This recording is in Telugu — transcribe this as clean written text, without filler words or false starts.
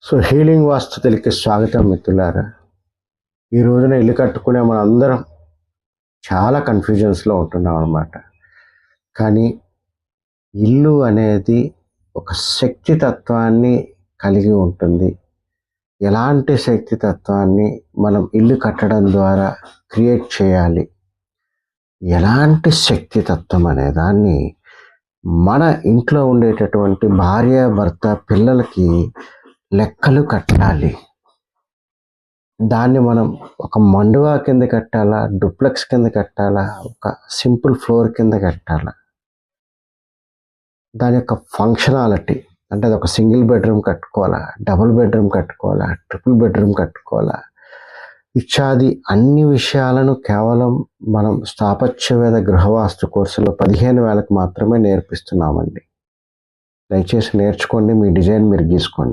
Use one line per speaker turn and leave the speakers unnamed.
హీలింగ్ వాస్తులకి స్వాగతం మిత్రులారా. ఈ రోజున ఇల్లు కట్టుకునే మన అందరం చాలా కన్ఫ్యూజన్స్లో ఉంటున్నాం అన్నమాట. కానీ ఇల్లు అనేది ఒక శక్తి తత్వాన్ని కలిగి ఉంటుంది. ఎలాంటి శక్తి తత్వాన్ని మనం ఇల్లు కట్టడం ద్వారా క్రియేట్ చేయాలి, ఎలాంటి శక్తి తత్వం అనే దాన్ని మన ఇంట్లో ఉండేటటువంటి భార్య భర్త పిల్లలకి లెక్కలు కట్టాలి. దాన్ని మనం ఒక మండువా కింద కట్టాలా, డూప్లెక్స్ కింద కట్టాలా, ఒక సింపుల్ ఫ్లోర్ కింద కట్టాలా, దాని యొక్క ఫంక్షనాలిటీ అంటే అది ఒక సింగిల్ బెడ్రూమ్ కట్టుకోవాలా, డబుల్ బెడ్రూమ్ కట్టుకోవాలా, ట్రిపుల్ బెడ్రూమ్ కట్టుకోవాలా, ఇత్యాది అన్ని విషయాలను కేవలం మనం స్థాపత్యవేద గృహవాస్తు కోర్సులో 15,000కు మాత్రమే నేర్పిస్తున్నామండి. దయచేసి నేర్చుకోండి, మీ డిజైన్ మీరు గీసుకోండి.